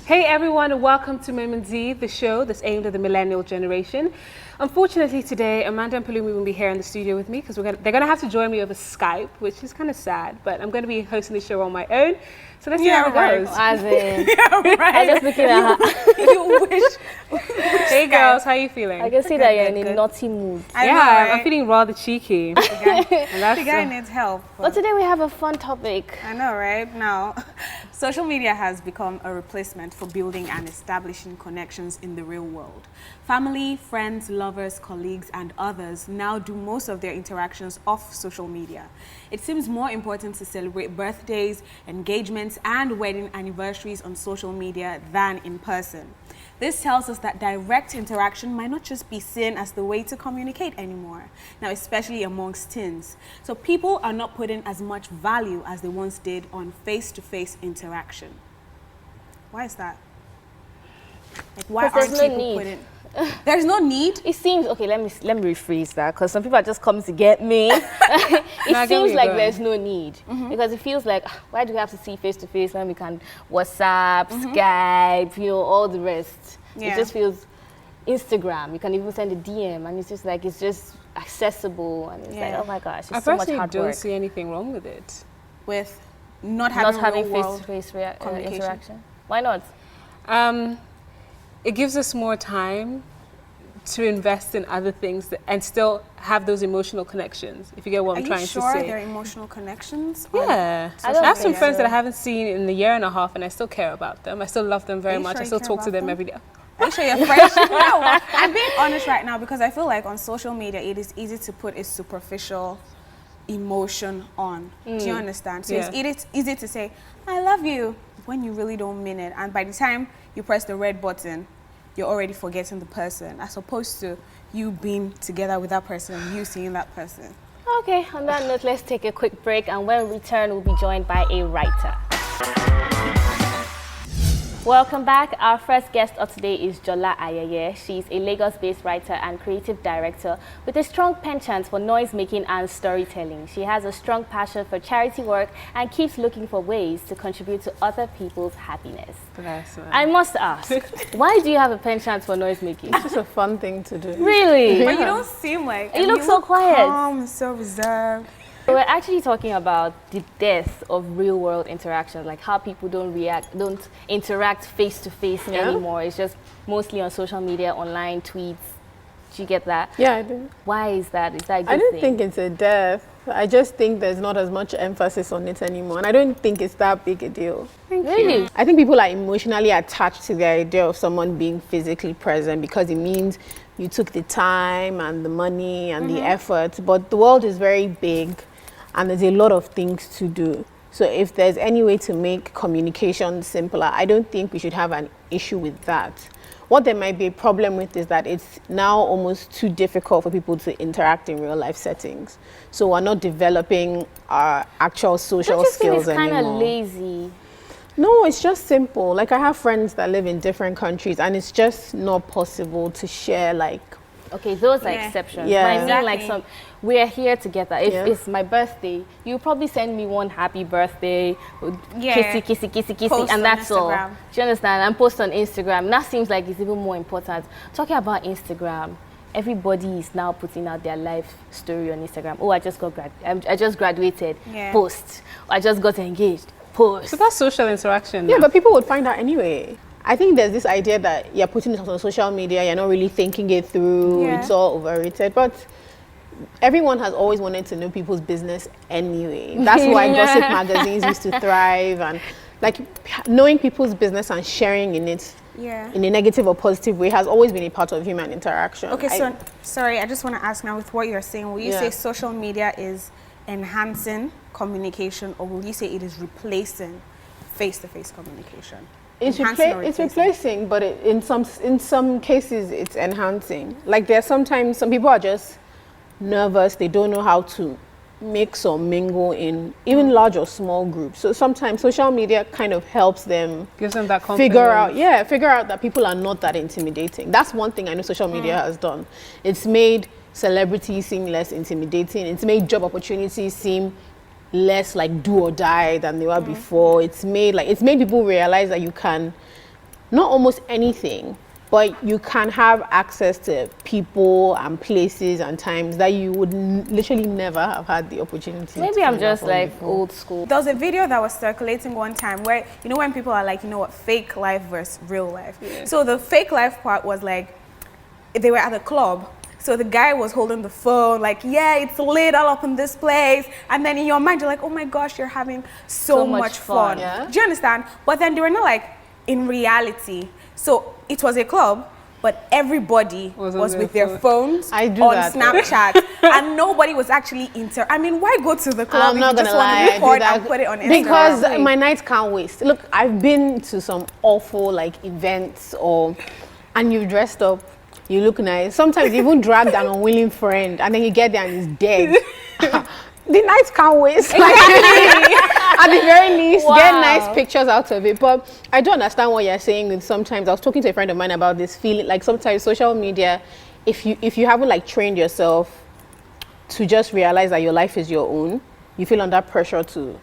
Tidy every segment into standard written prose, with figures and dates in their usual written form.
Hey everyone, welcome to Moment Z, the show that's aimed at the millennial generation. Unfortunately today, Amanda and Palumi won't be here in the studio with me because they're going to have to join me over Skype, which is kind of sad, but I'm going to be hosting the show on my own. So let's see how it goes. As in, right. I just looking at her. You wish. Hey girls, how are you feeling? I can see that you're in a naughty mood. I'm feeling rather cheeky. The guy needs help. But today we have a fun topic. I know, right? Now, social media has become a replacement for building and establishing connections in the real world. Family, friends, lovers, colleagues, and others now do most of their interactions off social media. It seems more important to celebrate birthdays, engagements, and wedding anniversaries on social media than in person. This tells us that direct interaction might not just be seen as the way to communicate anymore, now especially amongst teens. So people are not putting as much value as they once did on face-to-face interaction. Why is that? Like, why aren't people putting... There's no need? It seems, okay, let me rephrase that, because some people are just coming to get me. It seems like there's no need, because it feels like, why do we have to see face-to-face when we can WhatsApp, Skype, you know, all the rest? Yeah. It just feels Instagram. You can even send a DM, and it's just like, it's just accessible, and it's like, oh my gosh, it's so much hard work. I personally don't see anything wrong with it. With not having face-to-face interaction? Why not? It gives us more time to invest in other things and still have those emotional connections, if you get what I'm trying to say. Are you sure they're emotional connections? Yeah. I have some friends that I haven't seen in a year and a half, and I still care about them. I still love them very much. I still talk to them every day. Are you sure you're fresh? No, I'm being honest right now, because I feel like on social media, it is easy to put a superficial emotion on. Do you understand? So it's easy to say, I love you, when you really don't mean it. And by the time you press the red button, you're already forgetting the person, as opposed to you being together with that person and you seeing that person. Okay, on that note, let's take a quick break, and when we return, we'll be joined by a writer. Welcome back. Our first guest of today is Jola Ayeye. She's a Lagos-based writer and creative director with a strong penchant for noise-making and storytelling. She has a strong passion for charity work and keeps looking for ways to contribute to other people's happiness. I must ask, why do you have a penchant for noise-making? It's just a fun thing to do. Really? But you don't seem like... You look so quiet. Calm, so reserved. We're actually talking about the death of real-world interactions, like how people don't interact face-to-face anymore. It's just mostly on social media, online, tweets. Do you get that? Yeah, I do. Why is that? Is that a good I don't thing? think it's a death. I just think there's not as much emphasis on it anymore. And I don't think it's that big a deal. Really? I think people are emotionally attached to the idea of someone being physically present because it means you took the time and the money and the effort. But the world is very big, and there's a lot of things to do. So if there's any way to make communication simpler, I don't think we should have an issue with that. What there might be a problem with is that it's now almost too difficult for people to interact in real life settings. So we're not developing our actual social skills anymore. It's kind of lazy. No, it's just simple. Like, I have friends that live in different countries, and it's just not possible to share, like... Okay, those are exceptions. Yeah. But I mean, like, we're here together. If it's my birthday, you probably send me one happy birthday, kissy, and that's all. Do you understand? And post on Instagram. That seems like it's even more important. Talking about Instagram, everybody is now putting out their life story on Instagram. Oh, I just graduated. Post. I just got engaged. Post. So that's social interaction. Yeah, but people would find out anyway. I think there's this idea that you're putting it on social media, you're not really thinking it through, it's all overrated. But everyone has always wanted to know people's business anyway. That's why gossip magazines used to thrive, and like knowing people's business and sharing in it in a negative or positive way has always been a part of human interaction. Okay, so sorry, I just want to ask now, with what you're saying, will you say social media is enhancing communication, or will you say it is replacing face-to-face communication? It's replacing, but in some cases it's enhancing. Like, there's sometimes some people are just nervous, they don't know how to mix or mingle in even large or small groups. So sometimes social media kind of helps them, gives them that confidence. figure out that people are not that intimidating. That's one thing I know social media has done. It's made celebrities seem less intimidating. It's made job opportunities seem less like do or die than they were before. It's made people realize that you can, not almost anything, but you can have access to people and places and times that you would literally never have had the opportunity. Maybe I'm just like old school. There was a video that was circulating one time where, you know, when people are like, you know what, fake life versus real life. Yeah. So the fake life part was like, they were at a club. So the guy was holding the phone, like, yeah, it's lit all up in this place. And then in your mind, you're like, oh my gosh, you're having so much fun. Yeah. Do you understand? But then they were not like, in reality. So it was a club, but everybody was with their phones on Snapchat, and nobody was actually I mean, why go to the club if you just want to record and put it on Instagram? Because my nights can't waste. Look, I've been to some awful like events, and you've dressed up, you look nice. Sometimes you even dragged an unwilling friend, and then you get there and he's dead. The nights can't waste. Like, at the very least, get nice pictures out of it. But I do understand what you're saying. With sometimes, I was talking to a friend of mine about this feeling. Like sometimes social media, if you haven't like trained yourself to just realize that your life is your own, you feel under pressure to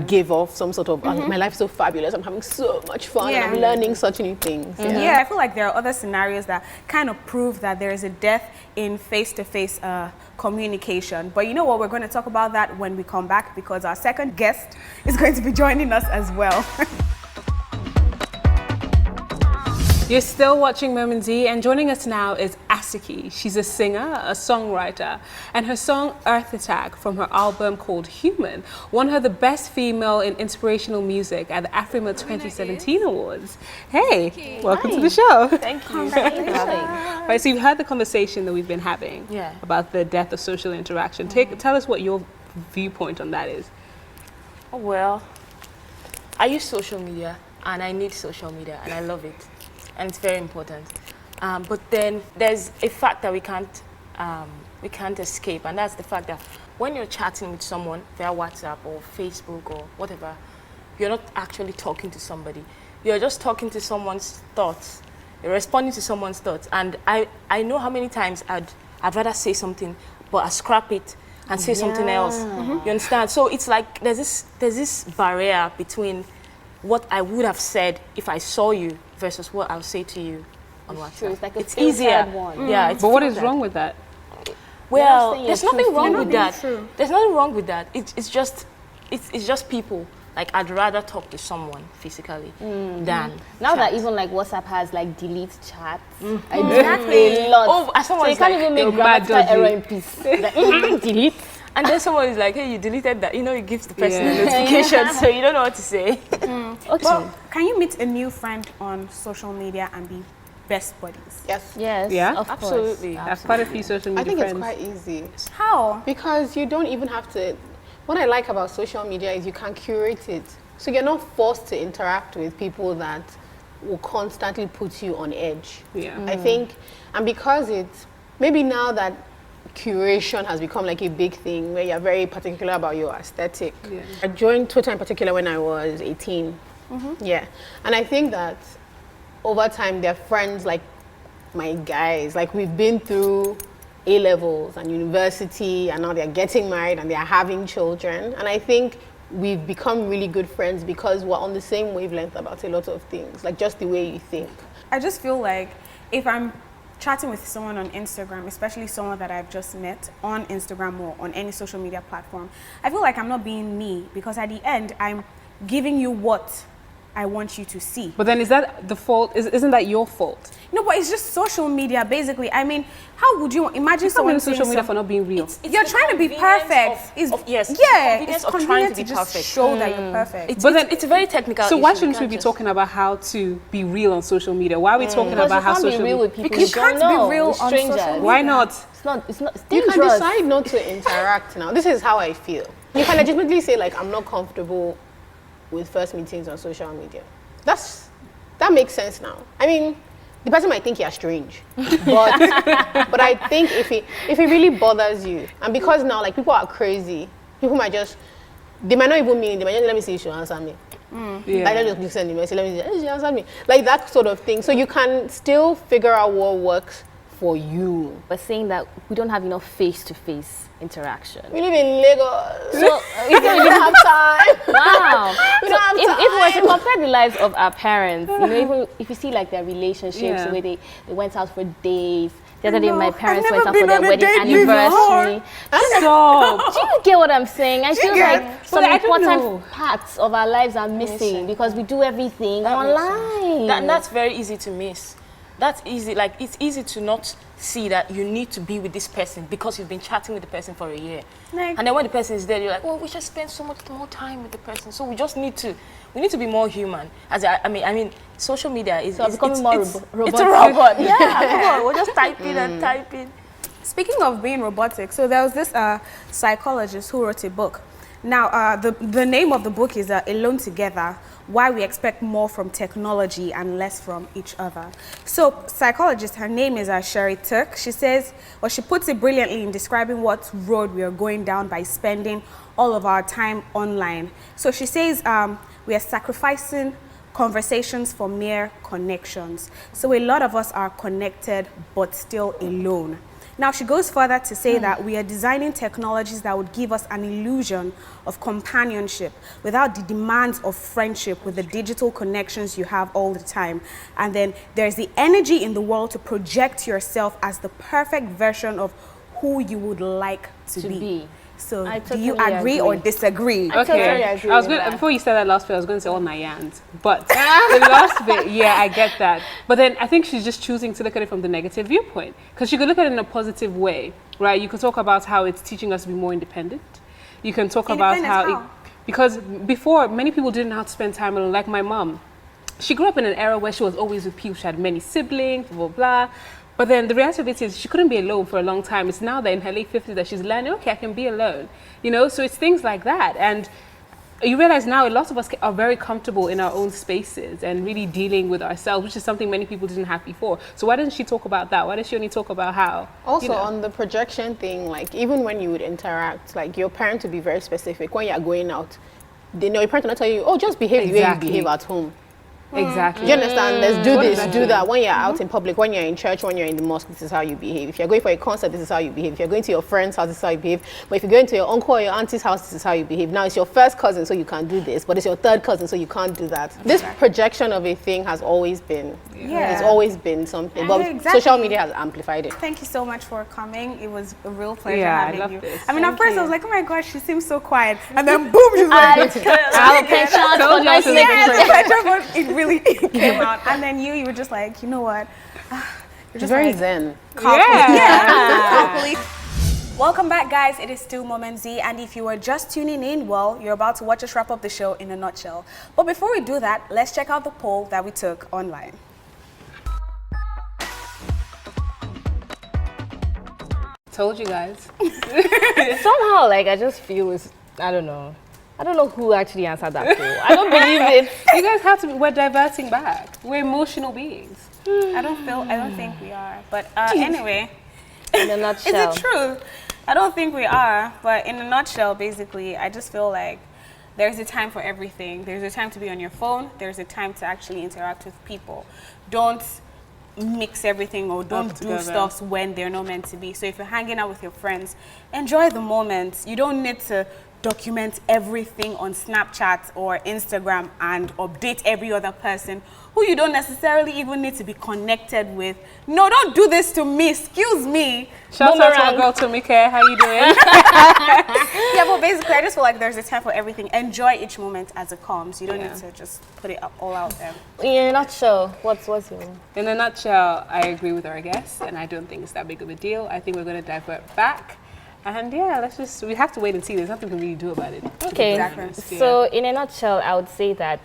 give off some sort of my life's so fabulous, I'm having so much fun, and I'm learning such new things. Yeah, I feel like there are other scenarios that kind of prove that there is a death in face-to-face communication. But you know what, we're going to talk about that when we come back, because our second guest is going to be joining us as well. You're still watching Moment Z, and joining us now is Asiki. She's a singer, a songwriter, and her song Earth Attack from her album called Human won her the Best Female in Inspirational Music at the Afrima 2017 Awards. Hey, welcome to the show. Thank you. Right, so you've heard the conversation that we've been having about the death of social interaction. Tell us what your viewpoint on that is. Well, I use social media, and I need social media, and I love it. And it's very important. But then there's a fact that we can't escape, and that's the fact that when you're chatting with someone via WhatsApp or Facebook or whatever, you're not actually talking to somebody. You're just talking to someone's thoughts. You're responding to someone's thoughts. And I know how many times I'd rather say something, but I scrap it and say something else. You understand? So it's like there's this barrier between what I would have said if I saw you versus what I'll say to you on WhatsApp. True. It's like it's easier. Yeah, but what is wrong with that? Well, there's nothing wrong with that. There's nothing wrong with that. It's just people. Like, I'd rather talk to someone physically than now that even like WhatsApp has like delete chats. I do a lot. Oh, so you can't even make grammatical error in peace. Like, delete. And then someone is like, hey, you deleted that. You know, it gives the person a notification, so you don't know what to say. Okay. Well, can you meet a new friend on social media and be best buddies? Yes. Yes. Yeah. Of Absolutely. I have quite a few social media friends. I think it's quite easy. How? Because you don't even have to. What I like about social media is you can curate it. So you're not forced to interact with people that will constantly put you on edge. Yeah. I think, and because it's, maybe now that curation has become like a big thing where you're very particular about your aesthetic. Yeah. I joined Twitter in particular when I was 18. Yeah. And I think that over time, they're friends like my guys. Like, we've been through A-levels and university, and now they're getting married and they're having children. And I think we've become really good friends because we're on the same wavelength about a lot of things, like just the way you think. I just feel like if I'm chatting with someone on Instagram, especially someone that I've just met on Instagram or on any social media platform, I feel like I'm not being me, because at the end, I'm giving you what I want you to see. But then is that the fault? Isn't that your fault? No, but it's just social media, basically. I mean, how would you imagine someone saying social media for not being real? You're trying to be perfect. Yes. Yeah, It's convenient trying to be just perfect. show that you're perfect. But then it's a very technical So issue. why shouldn't we be talking about how to be real on social media? Why are we talking about how social be real media? with people Because you can't be real on strangers. social media. Why not? It's not You dangerous. can decide not to interact now. This is how I feel. You can legitimately say, like, I'm not comfortable with first meetings on social media. That makes sense now. I mean, the person might think you're strange, but I think if it really bothers you, and because now, like, people are crazy, people might they might not even mean, they might just, let me see if she'll answer me. Yeah. Like, let me just send the message, let me see, she answered me. Like, that sort of thing. So you can still figure out what works for you. We're saying that we don't have enough face-to-face interaction. We live in Lagos. So we don't have time. Wow. We So don't have if we were to time. compare the lives of our parents, you know, even if you see like their relationships, Yeah. the way they went out for dates. The other day, No, my I've parents never went out for been their on a wedding date anniversary. Stop. Do you get what I'm saying? I feel get- like some Well, I don't know. important parts of our lives are missing because we do everything online. That's very easy to miss. That's easy. Like, it's easy to not see that you need to be with this person because you've been chatting with the person for a year. Like- And then when the person is there, you're like, well, we should spend so much more time with the person. So we just need to, we need to be more human. I mean, social media is So becoming more it's a robotic. robot. Yeah, come on, we're just typing and typing. Speaking of being robotic, so there was this psychologist who wrote a book. Now, the name of the book is Alone Together, Why We Expect More from Technology and Less from Each Other. So, psychologist, her name is Sherry Turk. She says, or she puts it brilliantly in describing what road we are going down by spending all of our time online. So she says we are sacrificing conversations for mere connections. So a lot of us are connected but still alone. Now, she goes further to say that we are designing technologies that would give us an illusion of companionship without the demands of friendship with the digital connections you have all the time. And then there's the energy in the world to project yourself as the perfect version of who you would like to be. So, I do you totally agree or agree. disagree? totally agree I was with going that. before you said that last bit, I was going to say all my yans, but the last bit, yeah, I get that. But then I think she's just choosing to look at it from the negative viewpoint, because she could look at it in a positive way, right? You could talk about how it's teaching us to be more independent. You can talk about Independent how? because before many people didn't know how to spend time alone. Like my mom, she grew up in an era where she was always with people. She had many siblings, blah blah. But then the reality of it is she couldn't be alone for a long time. It's now that in her late 50s that she's learning, okay, I can be alone. You know, so it's things like that. And you realize now a lot of us are very comfortable in our own spaces and really dealing with ourselves, which is something many people didn't have before. So why doesn't she talk about that? Why does she only talk about how? Also, you know? on the projection thing, like even when you would interact, like your parent would be very specific. When you're going out, they know your parent will not tell you, oh, just behave the way you Exactly. behave at home. Exactly. Do you understand? Let's do What this, does that do mean? that. When you're out in public, when you're in church, when you're in the mosque, this is how you behave. If you're going for a concert, this is how you behave. If you're going to your friend's house, this is how you behave. But if you're going to your uncle or your auntie's house, this is how you behave. Now, it's your first cousin, so you can do this. But it's your third cousin, so you can't do that. This projection of a thing has always been, Yeah. it's always been something. But Exactly. social media has amplified it. Thank you so much for coming. It was a real pleasure Yeah, I having love you. this. I mean, at Thank first you. I was like, oh my gosh, she seems so quiet. And then boom, she's like, Pension Told for you I was noisy gonna neighbors. it really came out. And then you were just like, you know what? You're just Very like, zen. yeah. Welcome back, guys. It is still Moment Z, and if you are just tuning in, well, you're about to watch us wrap up the show in a nutshell. But before we do that, let's check out the poll that we took online. Told you guys. Somehow, like, I just feel it's, I don't know who actually answered that poll. I don't believe it. You guys have to be, we're diverting back. We're emotional beings. I don't think we are. But anyway, In a is nutshell. it true? I don't think we are. But in a nutshell, basically, I just feel like there's a time for everything. There's a time to be on your phone. There's a time to actually interact with people. Don't mix everything or don't do together. stuff when they're not meant to be. So if you're hanging out with your friends, enjoy the moment. You don't need to document everything on Snapchat or Instagram and update every other person who you don't necessarily even need to be connected with. No, don't do this to me. Excuse me. Shout out to our girl Tomike. How you doing? Yeah, but basically, I just feel like there's a time for everything. Enjoy each moment as it comes. You don't need to just put it all out there. In a nutshell, what's your... In a nutshell, I agree with our guests, and I don't think it's that big of a deal. I think we're going to divert back. And yeah, we have to wait and see. There's nothing we can really do about it. Okay, Exactly. so in a nutshell, I would say that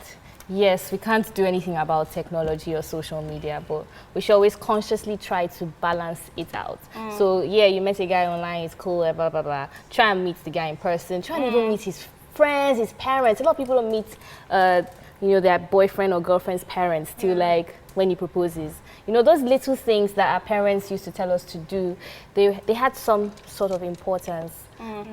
yes, we can't do anything about technology or social media, but we should always consciously try to balance it out. So yeah, you met a guy online, it's cool, blah, blah, blah. Try and meet the guy in person. Try and even meet his friends, his parents. A lot of people don't meet, their boyfriend or girlfriend's parents till like when he proposes. You know, those little things that our parents used to tell us to do, they had some sort of importance.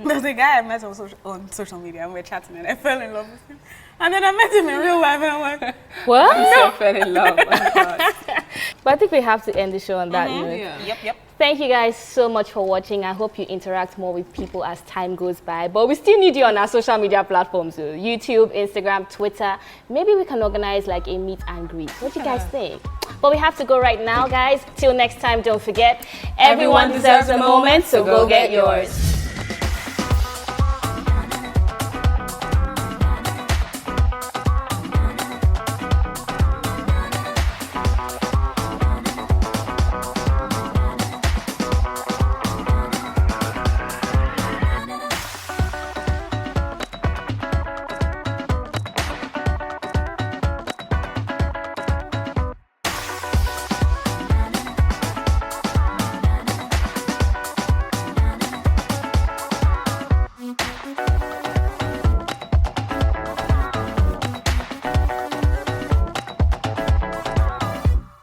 There's a guy I met on social media, and we're chatting, and I fell in love with him. And then I met him in real life, and I'm like, What? I'm so fell in love. Oh my God. But I think we have to end the show on that note. Yep. Thank you guys so much for watching. I hope you interact more with people as time goes by. But we still need you on our social media platforms, so YouTube, Instagram, Twitter. Maybe we can organize like a meet and greet. What do you guys think? But we have to go right now, guys. Till next time, don't forget, everyone deserves a moment, so go get yours.